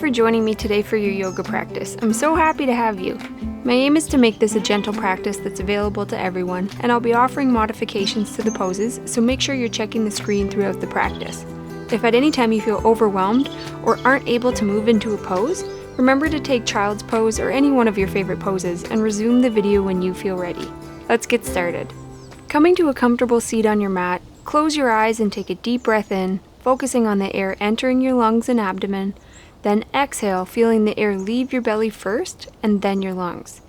for joining me today for your yoga practice. I'm so happy to have you. My aim is to make this a gentle practice that's available to everyone, and I'll be offering modifications to the poses, so make sure you're checking the screen throughout the practice. If at any time you feel overwhelmed or aren't able to move into a pose, remember to take child's pose or any one of your favorite poses and resume the video when you feel ready. Let's get started. Coming to a comfortable seat on your mat, close your eyes and take a deep breath in, focusing on the air entering your lungs and abdomen. Then exhale, feeling the air leave your belly first and then your lungs.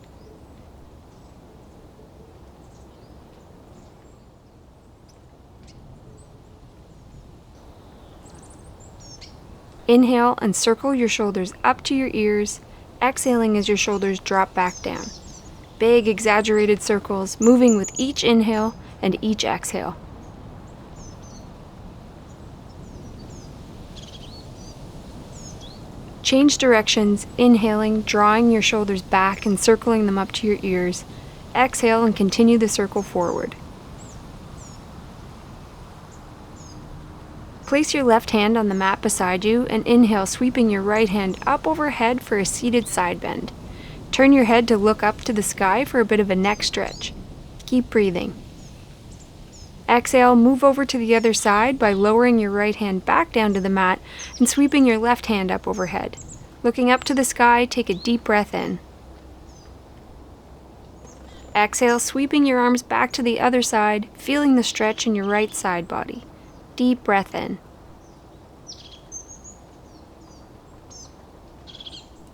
Inhale and circle your shoulders up to your ears, exhaling as your shoulders drop back down. Big exaggerated circles, moving with each inhale and each exhale. Change directions, inhaling, drawing your shoulders back and circling them up to your ears. Exhale and continue the circle forward. Place your left hand on the mat beside you and inhale, sweeping your right hand up overhead for a seated side bend. Turn your head to look up to the sky for a bit of a neck stretch. Keep breathing. Exhale, move over to the other side by lowering your right hand back down to the mat and sweeping your left hand up overhead. Looking up to the sky, take a deep breath in. Exhale, sweeping your arms back to the other side, feeling the stretch in your right side body. Deep breath in.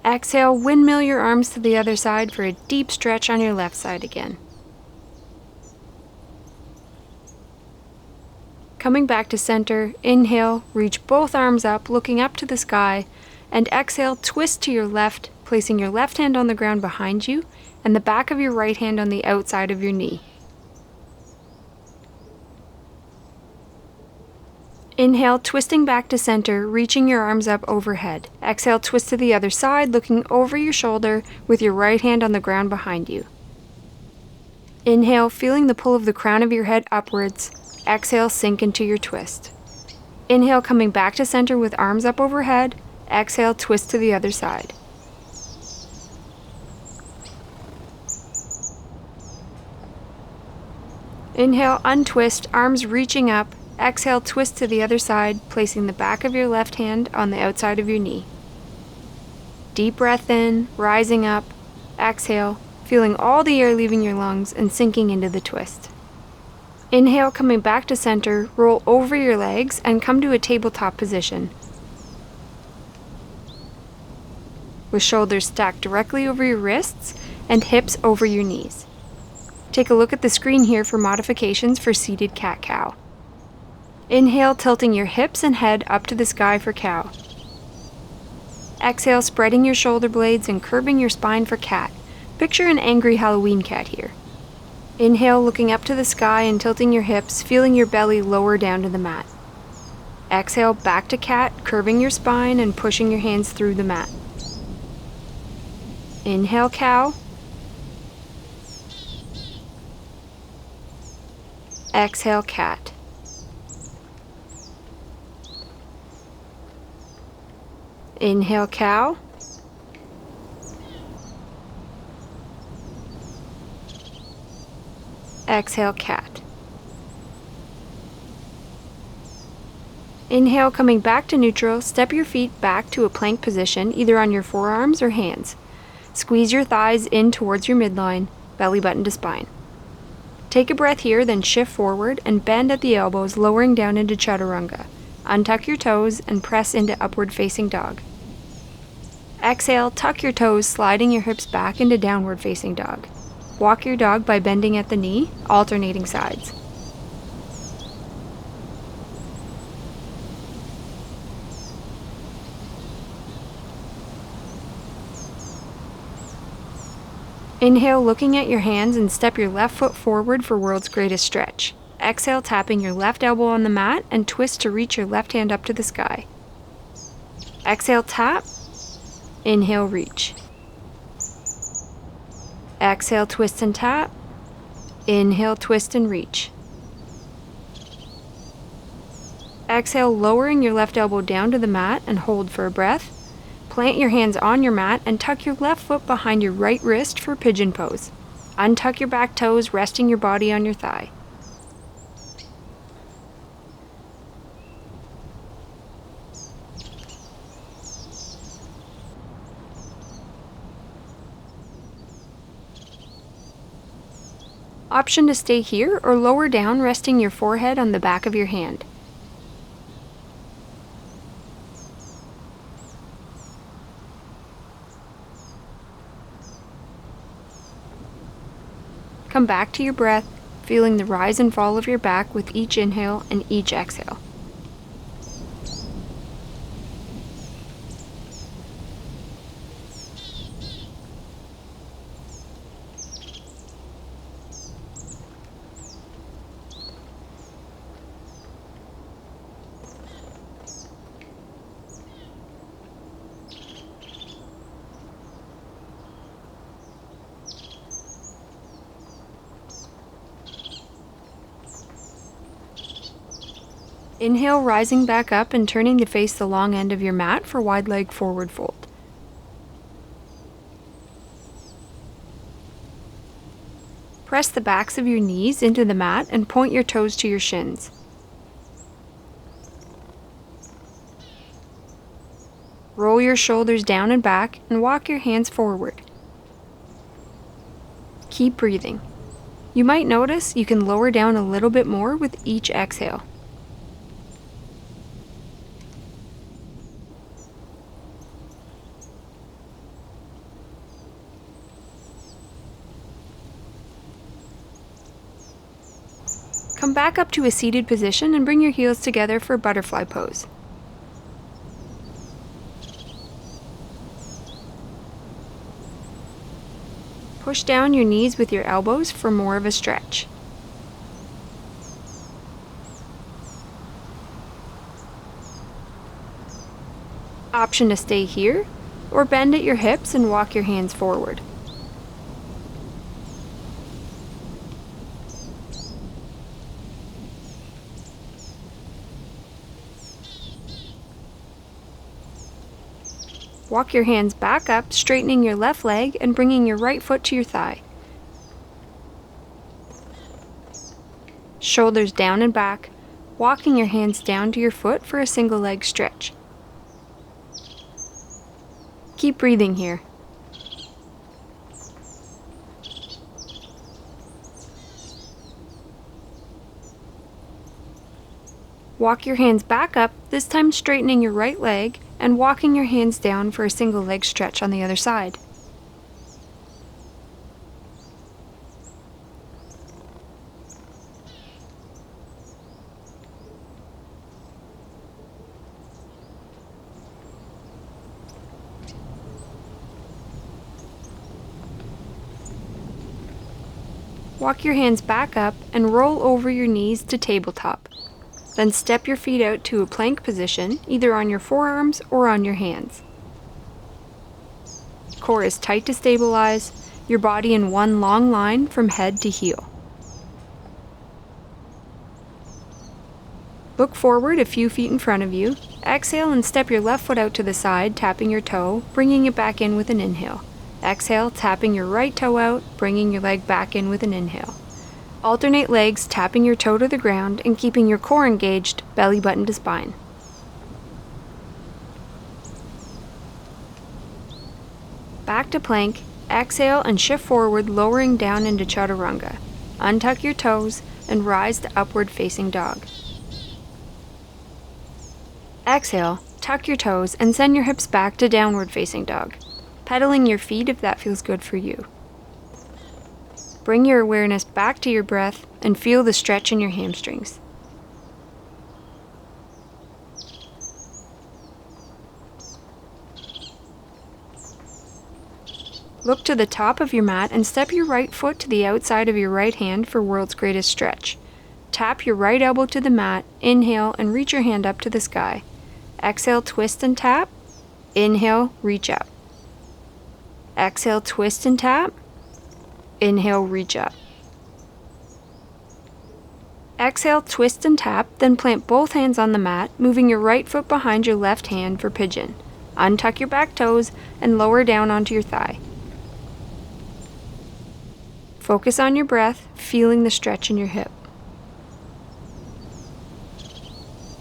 Exhale, windmill your arms to the other side for a deep stretch on your left side again. Coming back to center, inhale, reach both arms up, looking up to the sky, and exhale, twist to your left, placing your left hand on the ground behind you and the back of your right hand on the outside of your knee. Inhale, twisting back to center, reaching your arms up overhead. Exhale, twist to the other side, looking over your shoulder with your right hand on the ground behind you. Inhale, feeling the pull of the crown of your head upwards. Exhale, sink into your twist. Inhale, coming back to center with arms up overhead. Exhale, twist to the other side. Inhale, untwist, arms reaching up. Exhale, twist to the other side, placing the back of your left hand on the outside of your knee. Deep breath in, rising up. Exhale, feeling all the air leaving your lungs and sinking into the twist. Inhale, coming back to center, roll over your legs and come to a tabletop position. With shoulders stacked directly over your wrists and hips over your knees. Take a look at the screen here for modifications for seated cat-cow. Inhale, tilting your hips and head up to the sky for cow. Exhale, spreading your shoulder blades and curving your spine for cat. Picture an angry Halloween cat here. Inhale, looking up to the sky and tilting your hips, feeling your belly lower down to the mat. Exhale, back to cat, curving your spine and pushing your hands through the mat. Inhale, cow. Exhale, cat. Inhale, cow. Exhale, cat. Inhale, coming back to neutral, step your feet back to a plank position, either on your forearms or hands. Squeeze your thighs in towards your midline, belly button to spine. Take a breath here, then shift forward and bend at the elbows, lowering down into chaturanga. Untuck your toes and press into upward facing dog. Exhale, tuck your toes, sliding your hips back into downward facing dog. Walk your dog by bending at the knee, alternating sides. Inhale, looking at your hands and step your left foot forward for world's greatest stretch. Exhale, tapping your left elbow on the mat and twist to reach your left hand up to the sky. Exhale, tap. Inhale, reach. Exhale, twist and tap. Inhale, twist and reach. Exhale, lowering your left elbow down to the mat and hold for a breath. Plant your hands on your mat and tuck your left foot behind your right wrist for pigeon pose. Untuck your back toes, resting your body on your thigh. Option to stay here or lower down, resting your forehead on the back of your hand. Come back to your breath, feeling the rise and fall of your back with each inhale and each exhale. Inhale, rising back up and turning to face the long end of your mat for wide leg forward fold. Press the backs of your knees into the mat and point your toes to your shins. Roll your shoulders down and back and walk your hands forward. Keep breathing. You might notice you can lower down a little bit more with each exhale. Come back up to a seated position and bring your heels together for butterfly pose. Push down your knees with your elbows for more of a stretch. Option to stay here, or bend at your hips and walk your hands forward. Walk your hands back up, straightening your left leg and bringing your right foot to your thigh. Shoulders down and back, walking your hands down to your foot for a single leg stretch. Keep breathing here. Walk your hands back up, this time straightening your right leg and walking your hands down for a single leg stretch on the other side. Walk your hands back up and roll over your knees to tabletop. Then step your feet out to a plank position, either on your forearms or on your hands. Core is tight to stabilize, your body in one long line from head to heel. Look forward a few feet in front of you. Exhale and step your left foot out to the side, tapping your toe, bringing it back in with an inhale. Exhale, tapping your right toe out, bringing your leg back in with an inhale. Alternate legs, tapping your toe to the ground and keeping your core engaged, belly button to spine. Back to plank, exhale and shift forward, lowering down into chaturanga. Untuck your toes and rise to upward facing dog. Exhale, tuck your toes and send your hips back to downward facing dog, pedaling your feet if that feels good for you. Bring your awareness back to your breath and feel the stretch in your hamstrings. Look to the top of your mat and step your right foot to the outside of your right hand for world's greatest stretch. Tap your right elbow to the mat, inhale and reach your hand up to the sky. Exhale, twist and tap. Inhale, reach up. Exhale, twist and tap. Inhale, reach up. Exhale, twist and tap, then plant both hands on the mat, moving your right foot behind your left hand for pigeon. Untuck your back toes and lower down onto your thigh. Focus on your breath, feeling the stretch in your hip.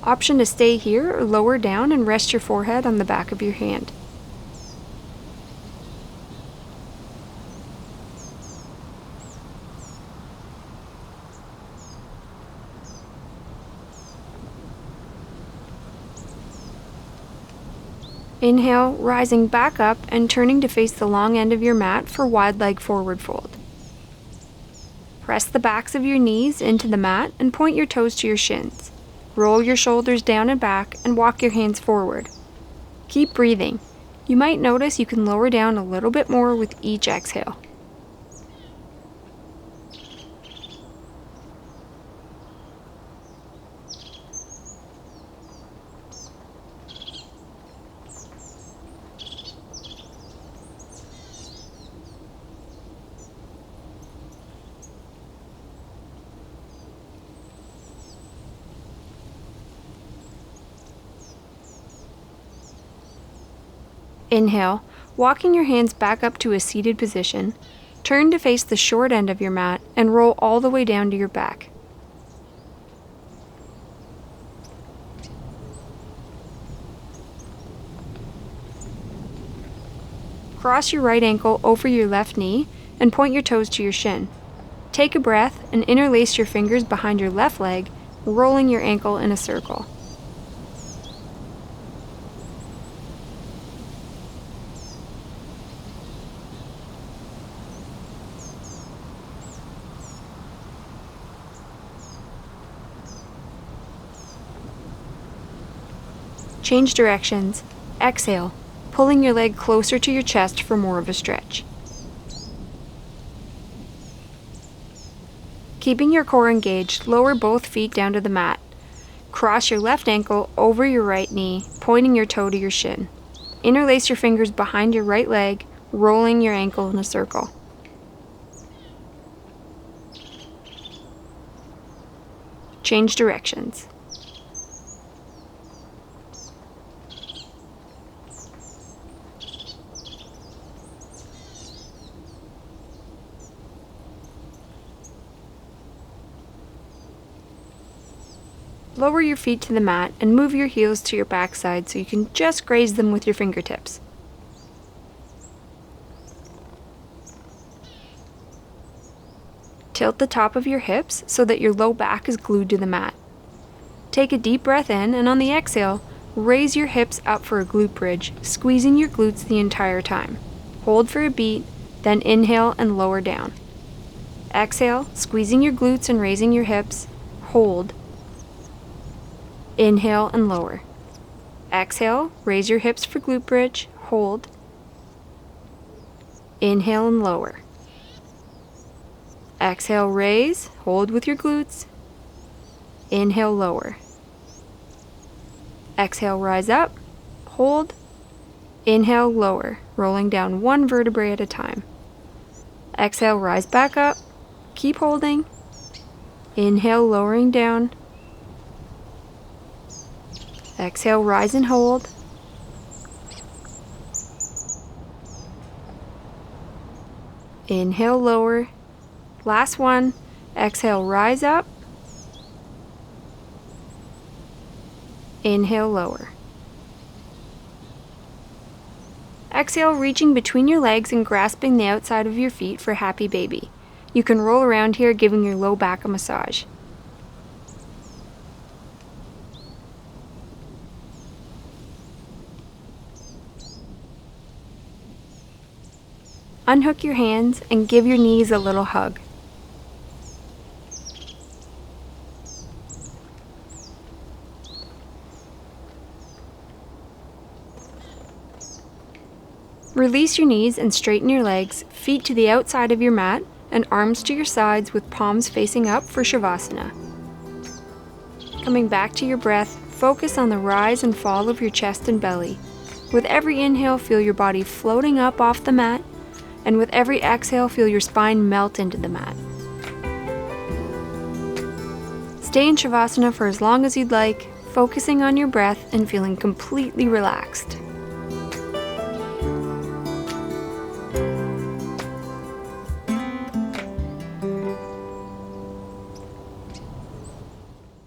Option to stay here or lower down and rest your forehead on the back of your hand. Inhale, rising back up and turning to face the long end of your mat for wide leg forward fold. Press the backs of your knees into the mat and point your toes to your shins. Roll your shoulders down and back and walk your hands forward. Keep breathing. You might notice you can lower down a little bit more with each exhale. Inhale, walking your hands back up to a seated position, turn to face the short end of your mat and roll all the way down to your back. Cross your right ankle over your left knee and point your toes to your shin. Take a breath and interlace your fingers behind your left leg, rolling your ankle in a circle. Change directions. Exhale, pulling your leg closer to your chest for more of a stretch. Keeping your core engaged, lower both feet down to the mat. Cross your left ankle over your right knee, pointing your toe to your shin. Interlace your fingers behind your right leg, rolling your ankle in a circle. Change directions. Lower your feet to the mat and move your heels to your backside so you can just graze them with your fingertips. Tilt the top of your hips so that your low back is glued to the mat. Take a deep breath in and on the exhale, raise your hips up for a glute bridge, squeezing your glutes the entire time. Hold for a beat, then inhale and lower down. Exhale, squeezing your glutes and raising your hips. Hold. Inhale and lower. Exhale, raise your hips for glute bridge, hold. Inhale and lower. Exhale, raise, hold with your glutes. Inhale, lower. Exhale, rise up, hold. Inhale, lower, rolling down one vertebrae at a time. Exhale, rise back up, keep holding. Inhale, lowering down. Exhale, rise and hold. Inhale, lower. Last one. Exhale, rise up. Inhale, lower. Exhale, reaching between your legs and grasping the outside of your feet for happy baby. You can roll around here, giving your low back a massage. Unhook your hands and give your knees a little hug. Release your knees and straighten your legs, feet to the outside of your mat, and arms to your sides with palms facing up for Shavasana. Coming back to your breath, focus on the rise and fall of your chest and belly. With every inhale, feel your body floating up off the mat, and with every exhale, feel your spine melt into the mat. Stay in Shavasana for as long as you'd like, focusing on your breath and feeling completely relaxed.